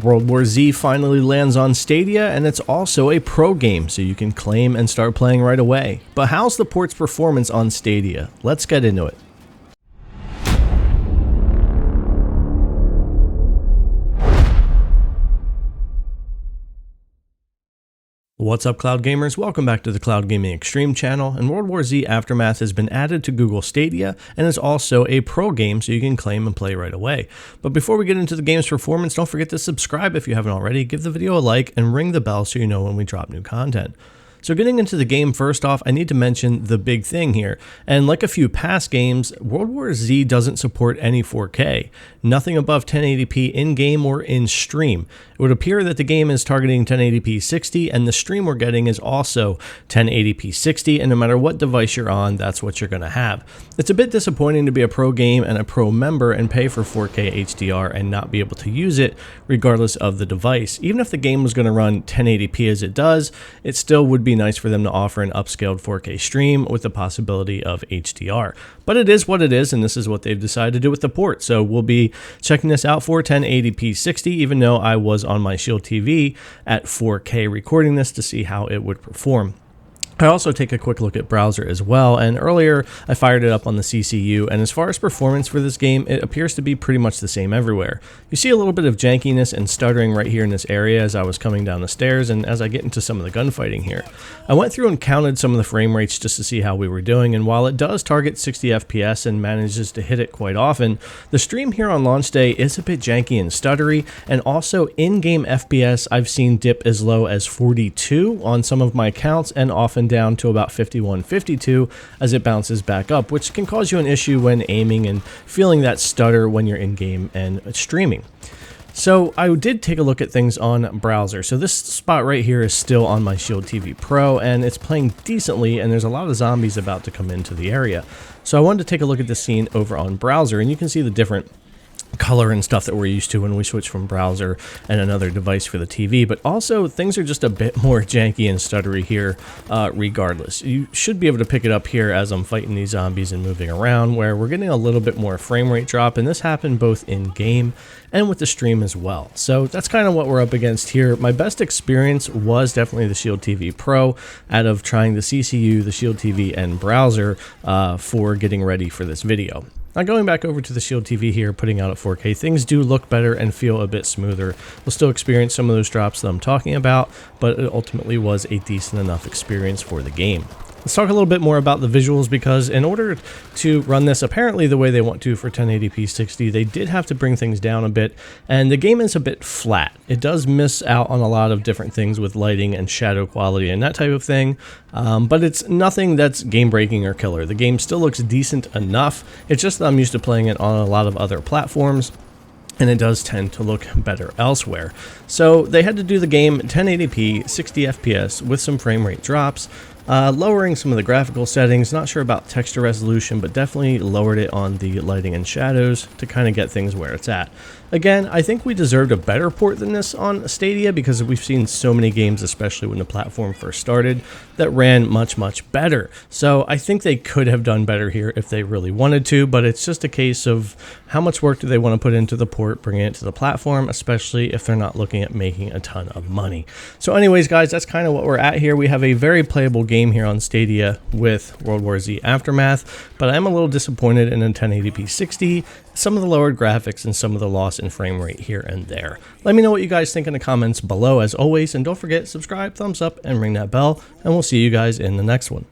World War Z finally lands on Stadia, and it's also a pro game, so you can claim and start playing right away. But how's the port's performance on Stadia? Let's get into it. What's up, Cloud Gamers? Welcome back to the Cloud Gaming Extreme channel, and World War Z Aftermath has been added to Google Stadia and is also a pro game, so you can claim and play right away. But before we get into the game's performance, don't forget to subscribe if you haven't already, give the video a like, and ring the bell so you know when we drop new content. So getting into the game, first off, I need to mention the big thing here. And like a few past games, World War Z doesn't support any 4K. Nothing above 1080p in-game or in-stream. It would appear that the game is targeting 1080p 60, and the stream we're getting is also 1080p 60, and no matter what device you're on, that's what you're going to have. It's a bit disappointing to be a pro game and a pro member and pay for 4K HDR and not be able to use it regardless of the device. Even if the game was going to run 1080p as it does, it still would be nice for them to offer an upscaled 4K stream with the possibility of HDR. But it is what it is, and this is what they've decided to do with the port. So we'll be checking this out for 1080p 60, even though I was on my Shield TV at 4K recording this to see how it would perform. I also take a quick look at browser as well, and earlier I fired it up on the CCU, and as far as performance for this game, it appears to be pretty much the same everywhere. You see a little bit of jankiness and stuttering right here in this area as I was coming down the stairs and as I get into some of the gunfighting here. I went through and counted some of the frame rates just to see how we were doing, and while it does target 60 FPS and manages to hit it quite often, the stream here on launch day is a bit janky and stuttery, and also in-game FPS I've seen dip as low as 42 on some of my accounts and often down to about 51, 52 as it bounces back up, which can cause you an issue when aiming and feeling that stutter when you're in game and streaming. So I did take a look at things on browser. So this spot right here is still on my Shield TV Pro, and it's playing decently, and there's a lot of zombies about to come into the area. So I wanted to take a look at the scene over on browser, and you can see the different color and stuff that we're used to when we switch from browser and another device for the TV, but also things are just a bit more janky and stuttery here regardless. You should be able to pick it up here as I'm fighting these zombies and moving around, where we're getting a little bit more frame rate drop, and this happened both in game and with the stream as well. So that's kind of what we're up against here. My best experience was definitely the Shield TV Pro out of trying the CCU, the Shield TV, and browser for getting ready for this video. Now going back over to the Shield TV here, putting out at 4K, things do look better and feel a bit smoother. We'll still experience some of those drops that I'm talking about, but it ultimately was a decent enough experience for the game. Let's talk a little bit more about the visuals, because in order to run this apparently the way they want to for 1080p 60, they did have to bring things down a bit, and the game is a bit flat. It does miss out on a lot of different things with lighting and shadow quality and that type of thing, but it's nothing that's game-breaking or killer. The game still looks decent enough. It's just that I'm used to playing it on a lot of other platforms, and it does tend to look better elsewhere. So they had to do the game 1080p 60 FPS with some frame rate drops, lowering some of the graphical settings. Not sure about texture resolution, but definitely lowered it on the lighting and shadows to kind of get things where it's at. Again, I think we deserved a better port than this on Stadia, because we've seen so many games, especially when the platform first started, that ran much, much better. So I think they could have done better here if they really wanted to, but it's just a case of how much work do they want to put into the port, bringing it to the platform, especially if they're not looking at making a ton of money. So anyways, guys, that's kind of what we're at here. We have a very playable game here on Stadia with World War Z Aftermath, but I'm a little disappointed in a 1080p 60, some of the lowered graphics, and some of the loss in frame rate here and there. Let me know what you guys think in the comments below as always, and don't forget, subscribe, thumbs up, and ring that bell, and we'll see you guys in the next one.